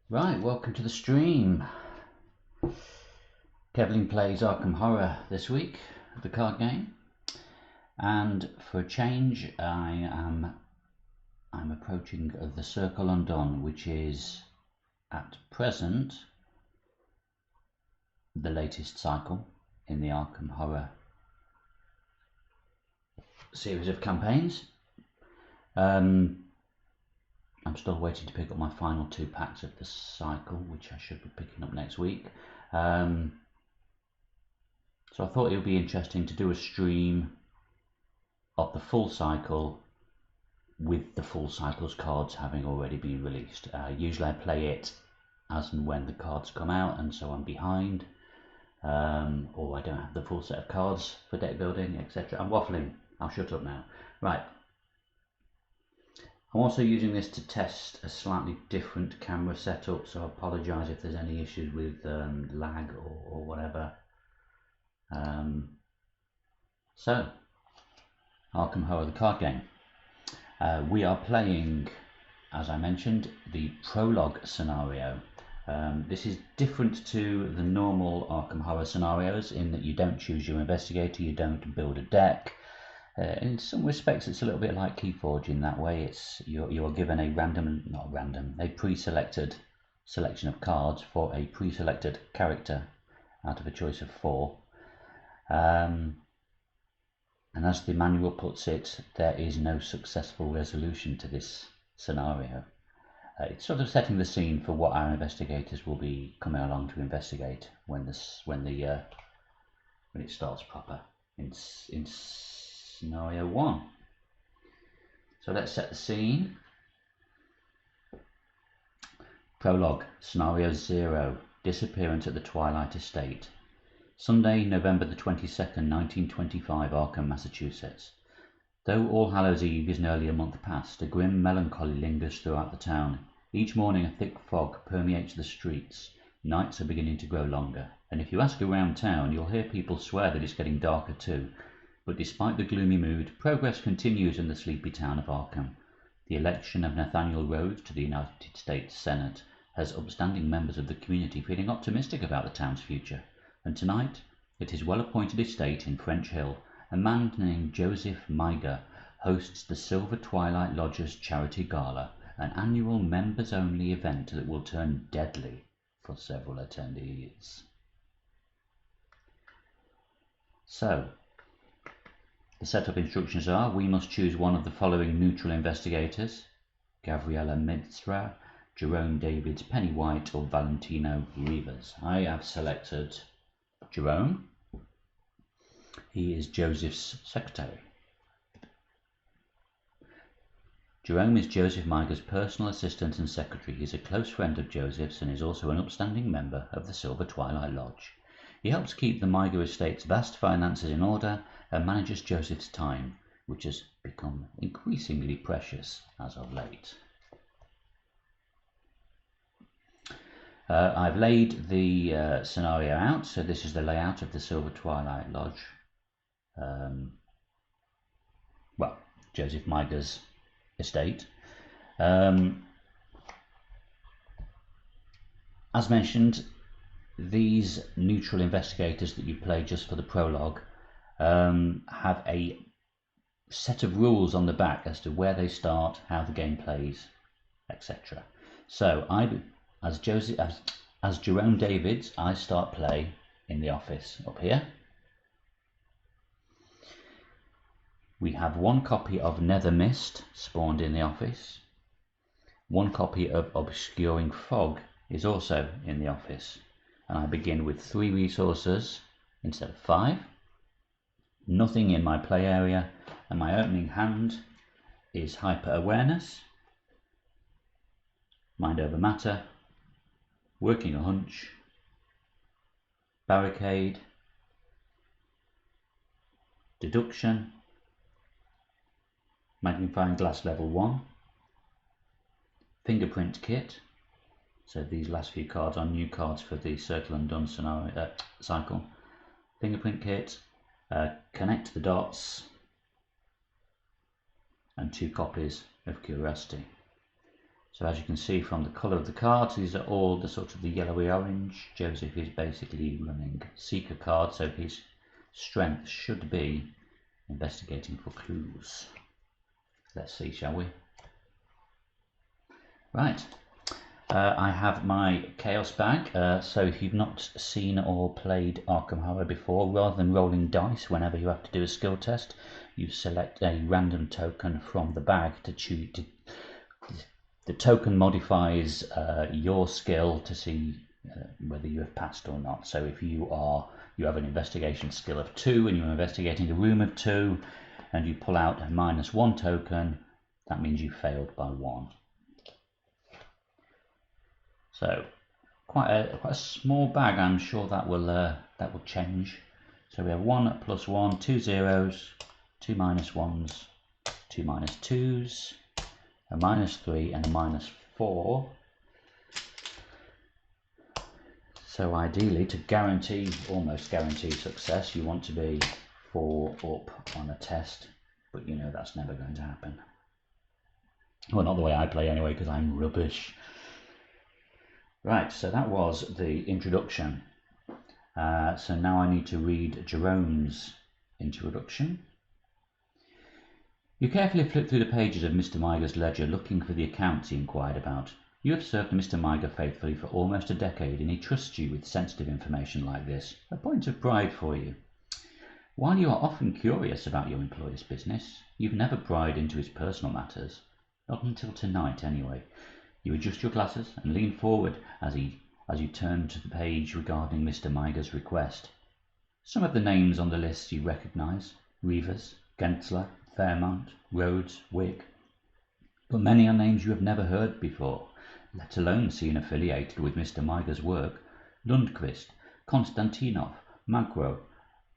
Right, welcome to the stream. Kevling plays Arkham Horror this week, the card game, and for a change, I'm approaching the Circle Undone, which is at present the latest cycle in the Arkham Horror series of campaigns. I'm still waiting to pick up my final 2 packs of the cycle, which I should be picking up next week. So I thought it would be interesting to do a stream of the full cycle with the full cycle's cards having already been released. Usually I play it as and when the cards come out, and so I'm behind, or I don't have the full set of cards for deck building, etc. I'm waffling. I'll shut up now. Right. I'm also using this to test a slightly different camera setup, so I apologise if there's any issues with lag or whatever. So, Arkham Horror, the card game. We are playing, as I mentioned, the Prologue scenario. This is different to the normal Arkham Horror scenarios in that you don't choose your investigator, you don't build a deck. In some respects, it's a little bit like Keyforge in that way. You're given a pre-selected selection of cards for a pre-selected character out of a choice of 4. And as the manual puts it, there is no successful resolution to this scenario. It's sort of setting the scene for what our investigators will be coming along to investigate when it starts proper in Scenario 1. So let's set the scene. Prologue, Scenario 0, Disappearance at the Twilight Estate. Sunday, November the 22nd, 1925, Arkham, Massachusetts. Though All Hallows Eve is nearly a month past, a grim melancholy lingers throughout the town. Each morning a thick fog permeates the streets. Nights are beginning to grow longer, and if you ask around town, you'll hear people swear that it's getting darker too. But despite the gloomy mood, progress continues in the sleepy town of Arkham. The election of Nathaniel Rhodes to the United States Senate has upstanding members of the community feeling optimistic about the town's future. And tonight, at his well-appointed estate in French Hill, a man named Joseph Miger hosts the Silver Twilight Lodge's Charity Gala, an annual members-only event that will turn deadly for several attendees. So, the setup instructions are: we must choose one of the following neutral investigators: Gabriella Mizra, Jerome Davids, Penny White, or Valentino Rivas. I have selected Jerome. He is Joseph's secretary. Jerome is Joseph Miger's personal assistant and secretary. He is a close friend of Joseph's and is also an upstanding member of the Silver Twilight Lodge. He helps keep the Miger estate's vast finances in order and manages Joseph's time, which has become increasingly precious as of late. I've laid the scenario out, so this is the layout of the Silver Twilight Lodge. Joseph Miger's estate. As mentioned, these neutral investigators that you play just for the prologue have a set of rules on the back as to where they start, how the game plays, etc. So as Jerome Davids, I start play in the office up here. We have 1 copy of Nether Mist spawned in the office. 1 copy of Obscuring Fog is also in the office. And I begin with 3 resources instead of 5. Nothing in my play area, and my opening hand is Hyper Awareness, Mind Over Matter, Working a Hunch, Barricade, Deduction, Magnifying Glass Level 1, Fingerprint Kit. So these last few cards are new cards for the Circle Undone scenario cycle. Fingerprint Kit, Connect the Dots, and 2 copies of Curiosity. So as you can see from the colour of the cards, these are all the sort of the yellowy orange. Joseph is basically running Seeker card, so his strength should be investigating for clues. Let's see, shall we? Right. I have my Chaos bag, so if you've not seen or played Arkham Horror before, rather than rolling dice whenever you have to do a skill test, you select a random token from the bag to choose. The token modifies your skill to see whether you have passed or not. So if you have an investigation skill of 2 and you're investigating a room of 2 and you pull out a -1 token, that means you failed by 1. So quite a small bag. I'm sure that will change. So we have 1 + 1, 2 zeros, 2 -1s, 2 -2s, a -3 and a -4. So ideally, to guarantee, almost guarantee success, you want to be 4 up on a test, but you know that's never going to happen. Well, not the way I play anyway, because I'm rubbish. Right, so that was the introduction. So now I need to read Jerome's introduction. You carefully flip through the pages of Mr. Miger's ledger, looking for the accounts he inquired about. You have served Mr. Miger faithfully for almost a decade, and he trusts you with sensitive information like this, a point of pride for you. While you are often curious about your employer's business, you've never pried into his personal matters. Not until tonight, anyway. You adjust your glasses and lean forward as you turn to the page regarding Mr. Miger's request. Some of the names on the list you recognise: Reavers, Gensler, Fairmont, Rhodes, Wick. But many are names you have never heard before, let alone seen affiliated with Mr. Miger's work. Lundqvist, Konstantinov, Magro,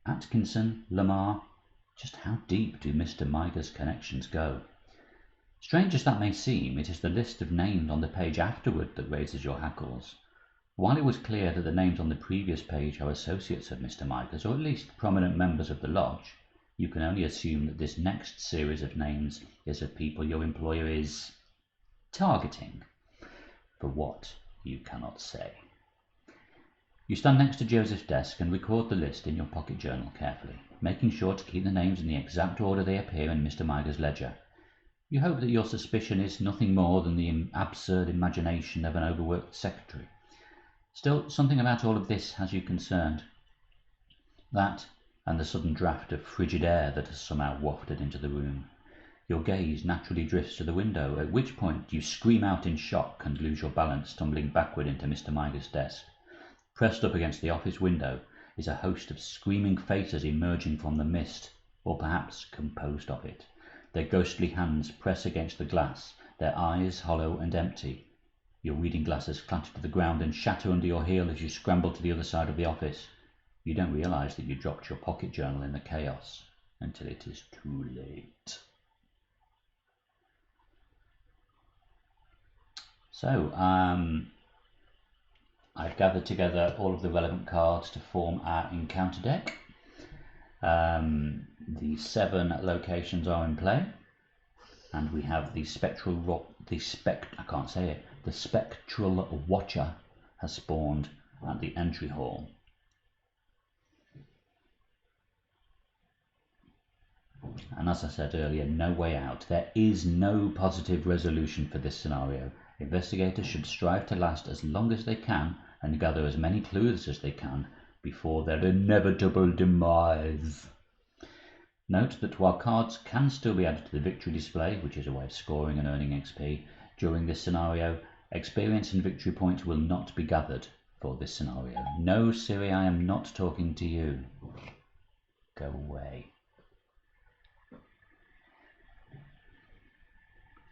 Atkinson, Lamar. Just how deep do Mr. Miger's connections go? Strange as that may seem, it is the list of names on the page afterward that raises your hackles. While it was clear that the names on the previous page are associates of Mr. Miger's, or at least prominent members of the lodge, you can only assume that this next series of names is of people your employer is targeting. For what, you cannot say. You stand next to Joseph's desk and record the list in your pocket journal carefully, making sure to keep the names in the exact order they appear in Mr. Miger's ledger. You hope that your suspicion is nothing more than the absurd imagination of an overworked secretary. Still, something about all of this has you concerned. That, and the sudden draught of frigid air that has somehow wafted into the room. Your gaze naturally drifts to the window, at which point you scream out in shock and lose your balance, tumbling backward into Mr. Miger's desk. Pressed up against the office window is a host of screaming faces emerging from the mist, or perhaps composed of it. Their ghostly hands press against the glass, their eyes hollow and empty. Your reading glasses clatter to the ground and shatter under your heel as you scramble to the other side of the office. You don't realise that you dropped your pocket journal in the chaos until it is too late. So, I've gathered together all of the relevant cards to form our encounter deck. The 7 locations are in play, and we have the spectral watcher has spawned at the entry hall. And as I said earlier, no way out. There is no positive resolution for this scenario. Investigators should strive to last as long as they can and gather as many clues as they can before their inevitable demise. Note that while cards can still be added to the victory display, which is a way of scoring and earning XP, during this scenario, experience and victory points will not be gathered for this scenario. No, Siri, I am not talking to you. Go away.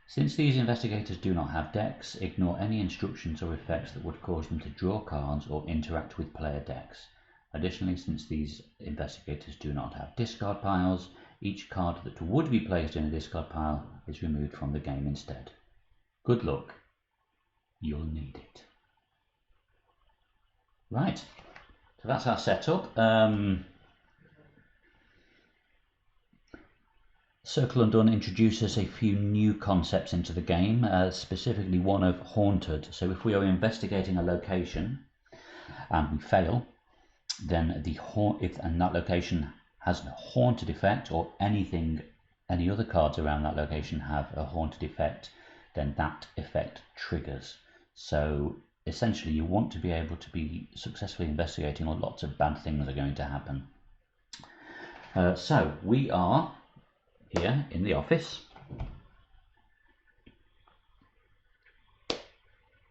Since these investigators do not have decks, ignore any instructions or effects that would cause them to draw cards or interact with player decks. Additionally, since these investigators do not have discard piles, each card that would be placed in a discard pile is removed from the game instead. Good luck. You'll need it. Right, so that's our setup. Circle Undone introduces a few new concepts into the game, specifically one of haunted. So if we are investigating a location and we fail, then if that location has a haunted effect, or any other cards around that location have a haunted effect, then that effect triggers. So essentially you want to be able to be successfully investigating, or lots of bad things are going to happen. So we are here in the office.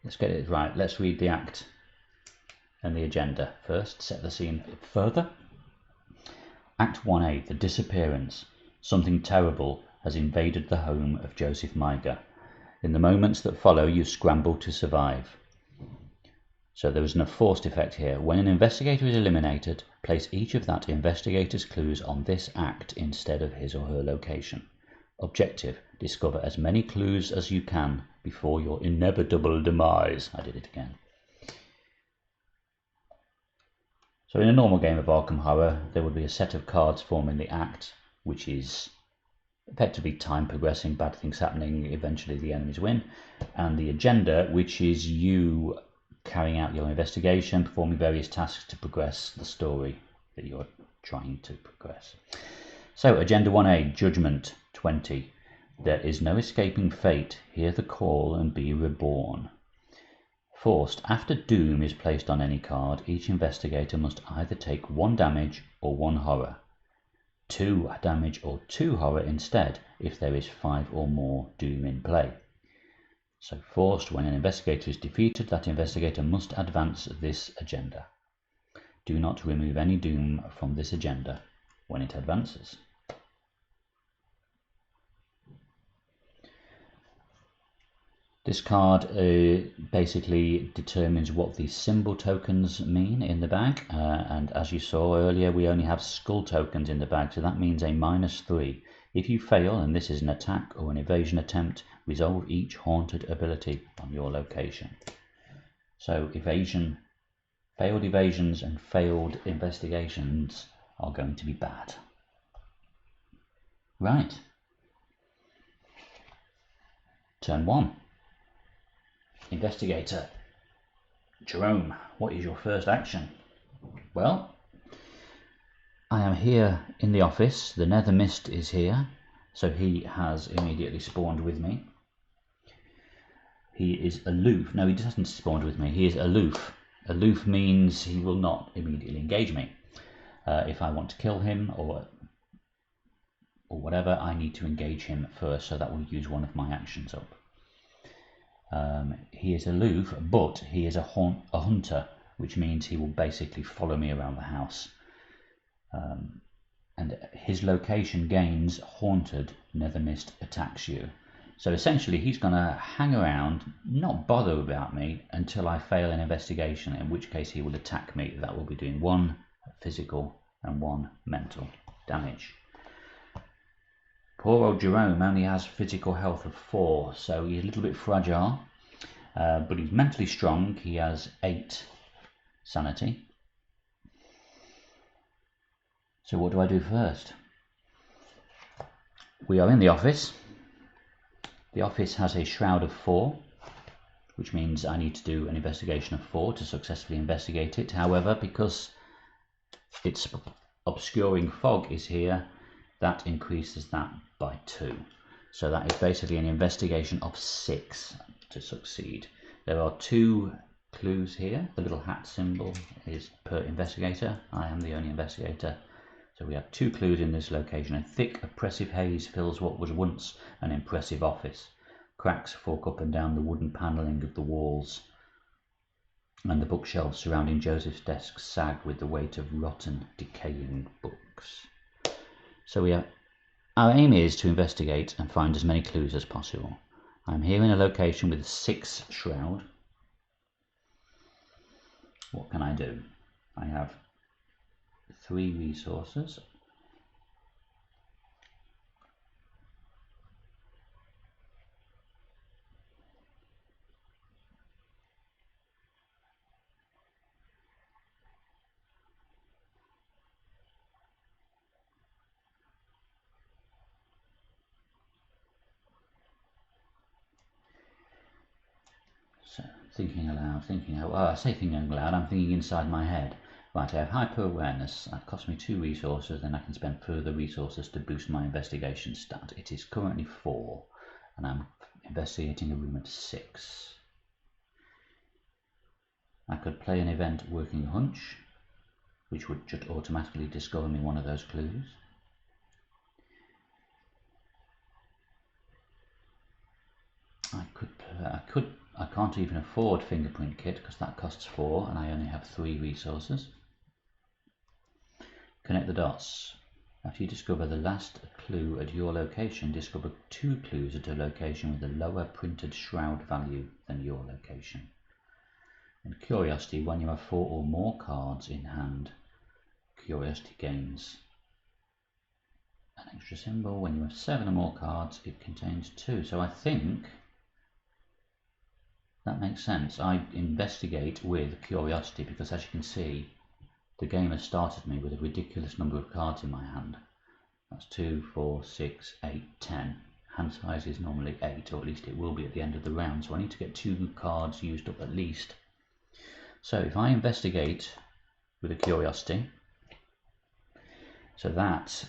Let's get it right. Let's read the act and the agenda first, set the scene further. Act 1A, the disappearance. Something terrible has invaded the home of Joseph Meiger. In the moments that follow, you scramble to survive. So there is an forced effect here. When an investigator is eliminated, place each of that investigator's clues on this act instead of his or her location. Objective, discover as many clues as you can before your inevitable demise. I did it again. So in a normal game of Arkham Horror, there would be a set of cards forming the act, which is effectively time progressing, bad things happening, eventually the enemies win, and the agenda, which is you carrying out your investigation, performing various tasks to progress the story that you're trying to progress. So Agenda 1A, Judgment 20. There is no escaping fate. Hear the call and be reborn. Forced. After Doom is placed on any card, each investigator must either take 1 damage or 1 horror. 2 damage or 2 horror instead if there is 5 or more Doom in play. So forced, when an investigator is defeated, that investigator must advance this agenda. Do not remove any Doom from this agenda when it advances. This card basically determines what the symbol tokens mean in the bag, and as you saw earlier, we only have skull tokens in the bag, so that means a -3. If you fail, and this is an attack or an evasion attempt, resolve each haunted ability on your location. So failed evasions and failed investigations are going to be bad. Right. Turn 1. Investigator Jerome, what is your first action? Well, I am here in the office. The Nether Mist is here, so he has immediately spawned with me. He is aloof. No, he doesn't spawn with me. He is aloof. Aloof means he will not immediately engage me. If I want to kill him or whatever, I need to engage him first, so that will use one of my actions up. He is aloof, but he is a hunter, which means he will basically follow me around the house. And his location gains haunted, Nether Mist attacks you. So essentially he's going to hang around, not bother about me until I fail an investigation, in which case he will attack me. That will be doing 1 physical and 1 mental damage. Poor old Jerome only has physical health of 4, so he's a little bit fragile, but he's mentally strong. He has 8 sanity. So what do I do first? We are in the office. The office has a shroud of 4, which means I need to do an investigation of 4 to successfully investigate it. However, because its obscuring fog is here, that increases that by 2. So that is basically an investigation of 6 to succeed. There are 2 clues here. The little hat symbol is per investigator. I am the only investigator. So we have 2 clues in this location. A thick, oppressive haze fills what was once an impressive office. Cracks fork up and down the wooden panelling of the walls, and the bookshelves surrounding Joseph's desk sag with the weight of rotten, decaying books. So our aim is to investigate and find as many clues as possible. I'm here in a location with 6 shroud. What can I do? I have 3 resources. So thinking aloud, well, I say thinking aloud, I'm thinking inside my head. Right, I have hyper awareness, that costs me 2 resources, then I can spend further resources to boost my investigation stat. It is currently 4, and I'm investigating a room at 6. I could play an event working a hunch, which would just automatically discover me one of those clues. I can't even afford fingerprint kit because that costs 4 and I only have 3 resources. Connect the dots. After you discover the last clue at your location, discover 2 clues at a location with a lower printed shroud value than your location. And curiosity, when you have 4 or more cards in hand, curiosity gains an extra symbol. When you have 7 or more cards, it contains 2. So I think that makes sense. I investigate with curiosity because, as you can see, the game has started me with a ridiculous number of cards in my hand. That's 2, 4, 6, 8, 10. Hand size is normally 8, or at least it will be at the end of the round, so I need to get 2 cards used up at least. So if I investigate with a curiosity, so that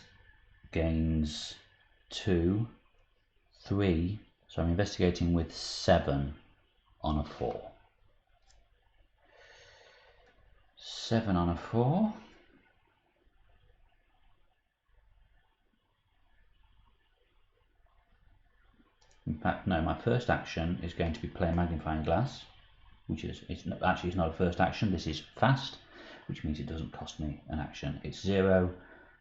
gains 2, 3, so I'm investigating with 7 on a 4. 7 on a 4. In fact, no, my first action is going to be play a magnifying glass, which is, it's not a first action, this is fast, which means it doesn't cost me an action. It's 0,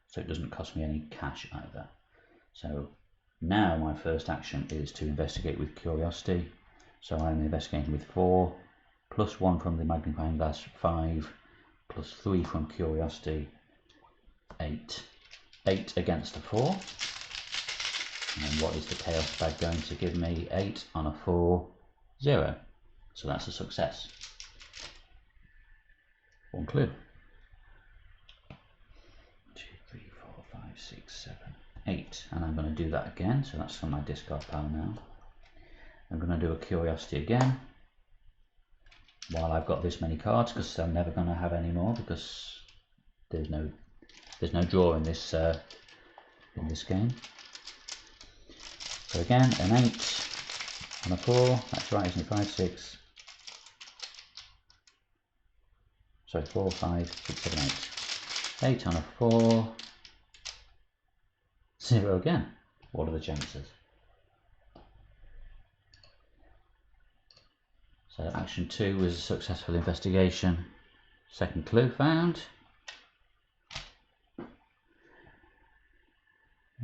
so it doesn't cost me any cash either. So now my first action is to investigate with curiosity. So I'm investigating with 4, plus 1 from the magnifying glass, 5, plus 3 from curiosity, 8. 8 against the 4. And what is the chaos bag going to give me? 8 on a 4, 0. So that's a success. 1 clue. 2, 3, 4, 5, 6, 7, 8. And I'm going to do that again. So that's on my discard pile now. I'm going to do a curiosity again. While I've got this many cards, because I'm never going to have any more, because there's no draw in this game. So again, an 8 on a 4. That's right, isn't it? 5, 6. Sorry, 4, 5, 6, 7, 8. 8 on a 4. 0 again. What are the chances? So action 2 was a successful investigation. Second clue found.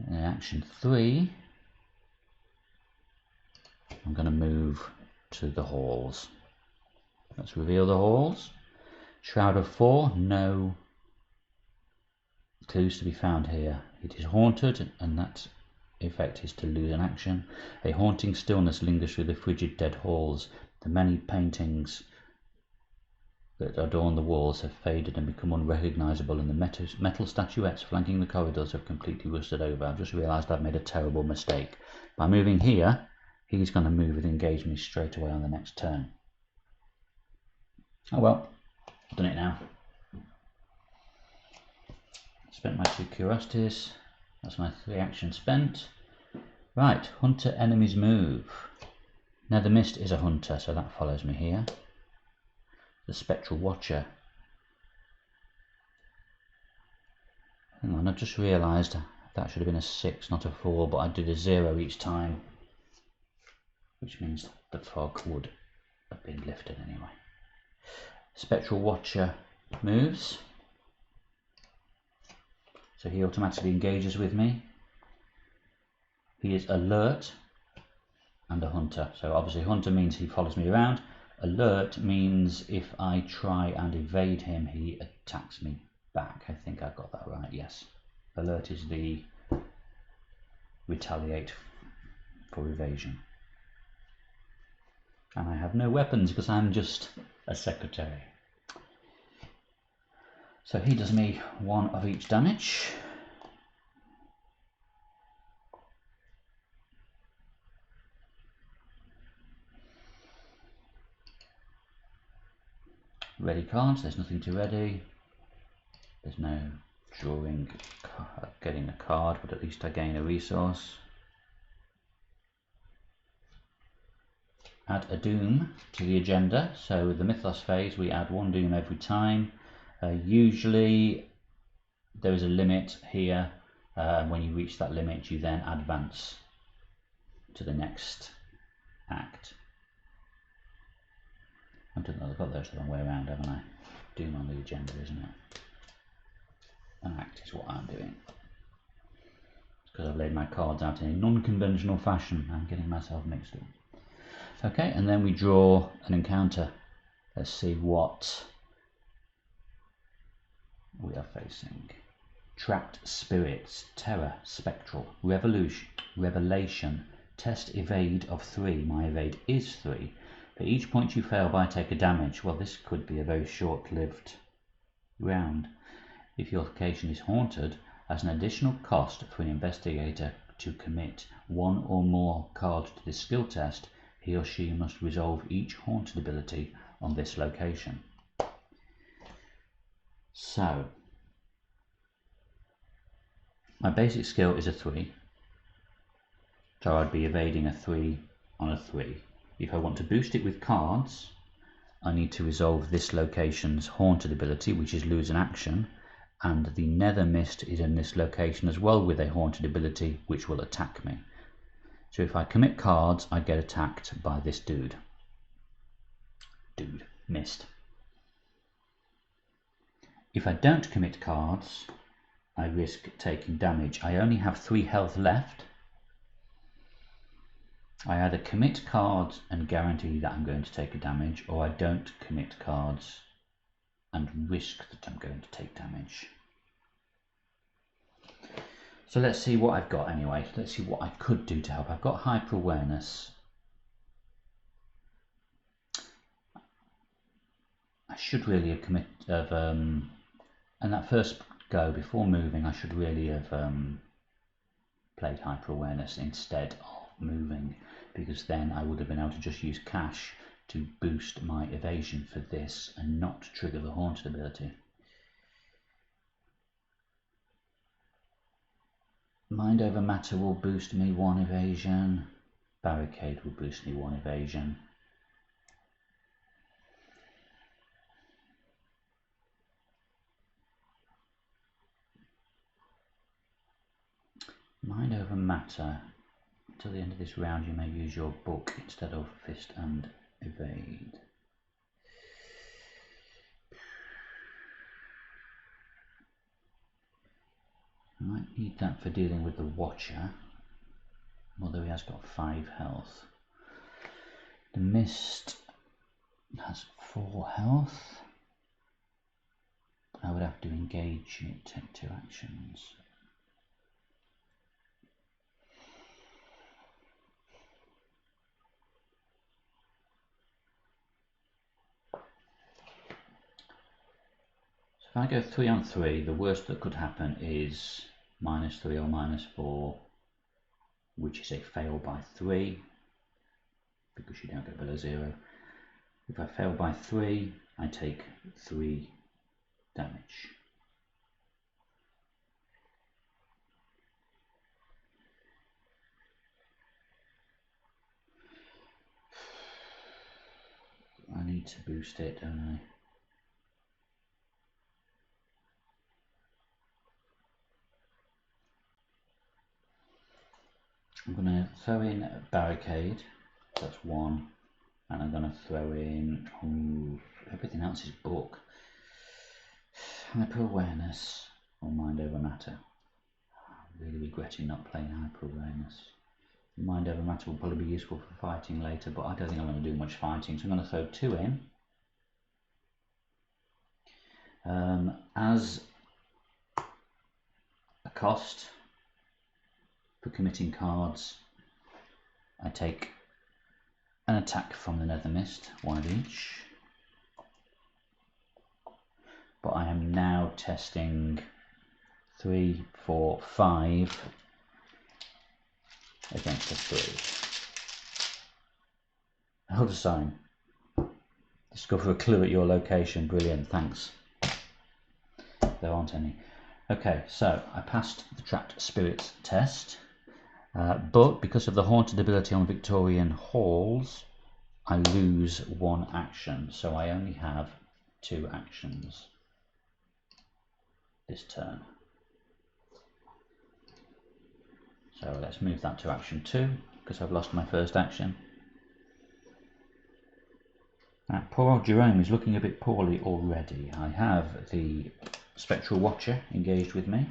And action 3, I'm going to move to the halls. Let's reveal the halls. Shroud of 4, no clues to be found here. It is haunted, and that effect is to lose an action. A haunting stillness lingers through the frigid dead halls. The many paintings that adorn the walls have faded and become unrecognisable, and the metal statuettes flanking the corridors have completely rusted over. I've just realised I've made a terrible mistake. By moving here, he's going to move and engage me straight away on the next turn. Oh well, I've done it now. Spent my 2 curiosities. That's my 3 actions spent. Right, hunter enemies move. Now the mist is a hunter, so that follows me here. The spectral watcher. Hang on, I've just realised that should have been a 6, not a 4, but I did a 0 each time, which means the fog would have been lifted anyway. Spectral watcher moves, so he automatically engages with me. He is alert and a hunter, so obviously hunter means he follows me around. Alert means if I try and evade him, he attacks me back. I think I've got that right, yes. Alert is the retaliate for evasion. And I have no weapons because I'm just a secretary. So he does me 1 of each damage. ready cards. There's nothing to ready. There's no drawing, getting a card, but at least I gain a resource. Add a doom to the agenda. So with the Mythos phase, we add one doom every time. Usually there is a limit here. When you reach that limit, you then advance to the next act. I've got those the wrong way around, haven't I? Doom on the agenda, isn't it? An act is what I'm doing. It's because I've laid my cards out in a non-conventional fashion. I'm getting myself mixed up. Okay, and then we draw an encounter. Let's see what we are facing. Trapped spirits, terror, spectral, revelation, test evade of 3. My evade is 3. For each point you fail by, take a damage. Well, this could be a very short-lived round. If your location is haunted, as an additional cost for an investigator to commit one or more cards to this skill test, he or she must resolve each haunted ability on this location. So, my basic skill is a 3, so I'd be evading a 3 on a 3. If I want to boost it with cards, I need to resolve this location's haunted ability, which is lose an action, and the nether mist is in this location as well with a haunted ability which will attack me. So if I commit cards, I get attacked by this dude. Mist. If I don't commit cards, I risk taking damage. I only have 3 health left. I either commit cards and guarantee that I'm going to take a damage, or I don't commit cards and risk that I'm going to take damage. So let's see what I've got anyway. Let's see what I could do to help. I've got hyper awareness. I should really have and that first go before moving, I should really have played hyper awareness instead of moving, because then I would have been able to just use cash to boost my evasion for this and not trigger the haunted ability. Mind over matter will boost me 1 evasion. Barricade will boost me 1 evasion. Mind over matter. Until the end of this round, you may use your book instead of fist and evade. I might need that for dealing with the Watcher, although he has got 5 health. The Mist has 4 health. I would have to engage it, take 2 actions. If I go 3 on 3, the worst that could happen is -3 or -4, which is a fail by 3, because you don't go below 0. If I fail by 3, I take 3 damage. I need to boost it, don't I? I'm going to throw in a barricade, that's 1, and I'm going to throw in everything else is book. Hyper awareness or mind over matter. I'm really regretting not playing hyper awareness. Mind over matter will probably be useful for fighting later, but I don't think I'm going to do much fighting, so I'm going to throw 2 in. As a cost for committing cards, I take an attack from the Nether Mist, 1 of each. But I am now testing 3, 4, 5 against a 3. Hold a sign. Discover a clue at your location. Brilliant, thanks. There aren't any. Okay, so I passed the trapped spirits test, but because of the haunted ability on Victorian halls, I lose one action, so I only have 2 actions this turn. So let's move that to action 2, because I've lost my first action. Poor old Jerome is looking a bit poorly already. I have the Spectral Watcher engaged with me.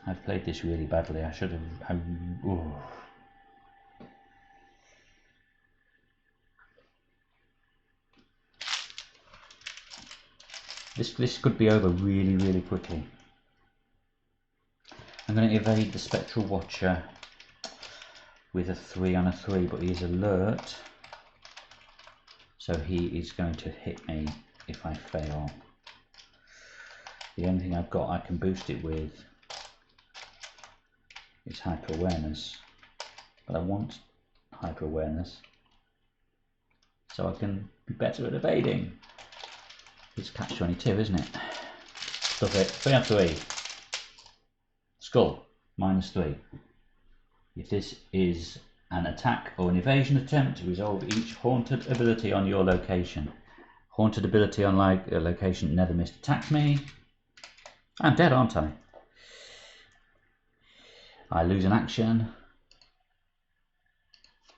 I've played this really badly. I should have... This could be over really, really quickly. I'm going to evade the Spectral Watcher with a 3 on a 3, but he is alert, so he is going to hit me if I fail. The only thing I've got I can boost it with is Hyper Awareness, but I want Hyper Awareness so I can be better at evading. It's catch-22, isn't it? Stuff it. 3 on 3. Skull, -3. If this is an attack or an evasion attempt, resolve each haunted ability on your location. Haunted ability on a location Nether Mist attacked me. I'm dead, aren't I? I lose an action.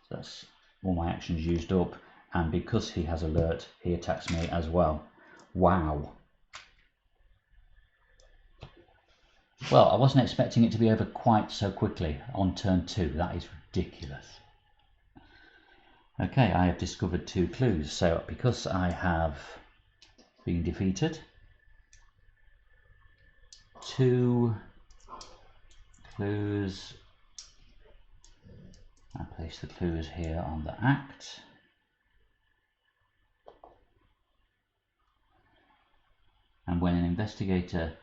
So that's all my actions used up. And because he has alert, he attacks me as well. Wow. Well, I wasn't expecting it to be over quite so quickly on turn 2. That is ridiculous. Okay, I have discovered 2 clues. So because I have been defeated, 2 clues. I place the clues here on the act. And when an investigator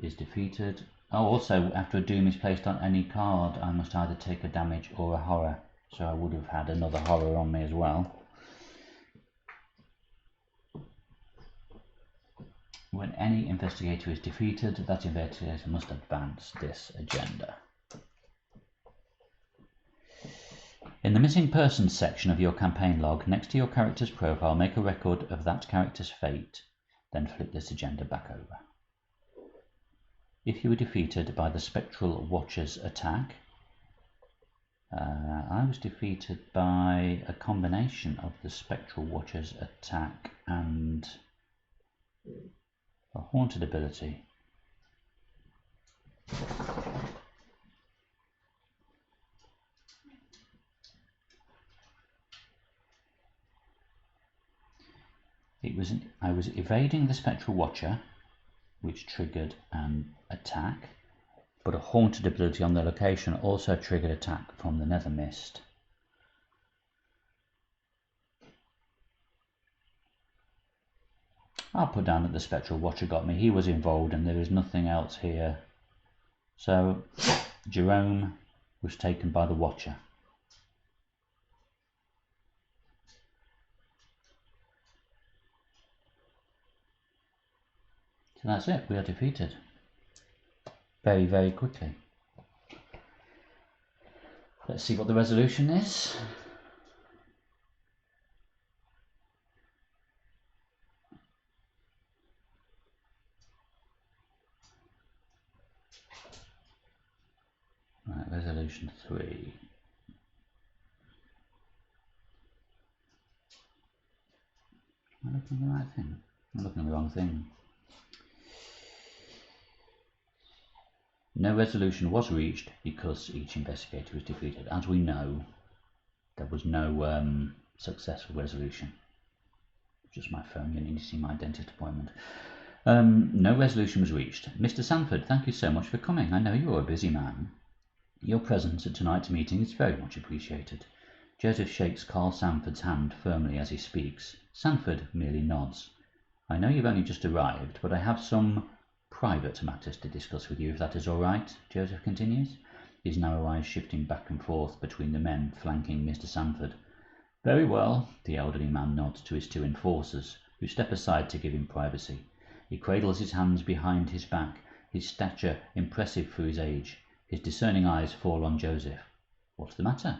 is defeated, also after a doom is placed on any card, I must either take a damage or a horror. So I would have had another horror on me as well. When any investigator is defeated, that investigator must advance this agenda. In the missing persons section of your campaign log, next to your character's profile, make a record of that character's fate, then flip this agenda back over. If you were defeated by the Spectral Watcher's attack, I was defeated by a combination of the Spectral Watcher's attack and a haunted ability. I was evading the Spectral Watcher, which triggered an attack, but a haunted ability on the location also triggered attack from the Nether Mist. I'll put down that the Spectral Watcher got me. He was involved and there is nothing else here. So Jerome was taken by the Watcher. So that's it, we are defeated. Very, very quickly. Let's see what the resolution is. Right, resolution 3. Am I looking at the right thing? I'm looking at the wrong thing. No resolution was reached because each investigator was defeated. As we know, there was no successful resolution. Just my phone, you need to see my dentist appointment. No resolution was reached. Mr. Sanford, thank you so much for coming. I know you're a busy man. Your presence at tonight's meeting is very much appreciated. Joseph shakes Carl Sanford's hand firmly as he speaks. Sanford merely nods. I know you've only just arrived, but I have some private matters to discuss with you, if that is all right, Joseph continues. his narrow eyes shifting back and forth between the men flanking Mr. Sanford. "Very well." The elderly man nods to his two enforcers, who step aside to give him privacy. He cradles his hands behind his back, his stature impressive for his age. His discerning eyes fall on Joseph. "What's the matter?"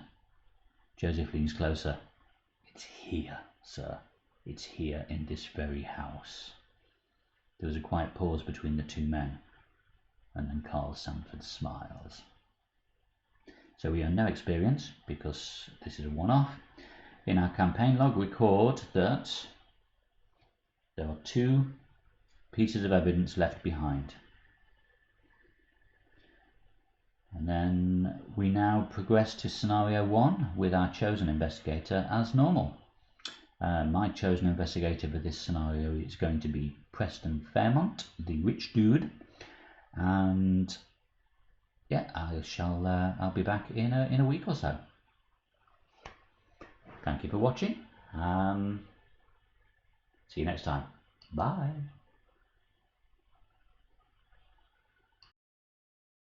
Joseph leans closer. "It's here, sir. It's here in this very house." There was a quiet pause between the two men, and then Carl Sanford smiles. So we earn no experience because this is a one-off. In our campaign log, record that there are 2 pieces of evidence left behind. And then we now progress to scenario 1 with our chosen investigator as normal. My chosen investigator for this scenario is going to be Preston Fairmont, the rich dude. And yeah, I'll be back in a week or so. Thank you for watching. See you next time. Bye.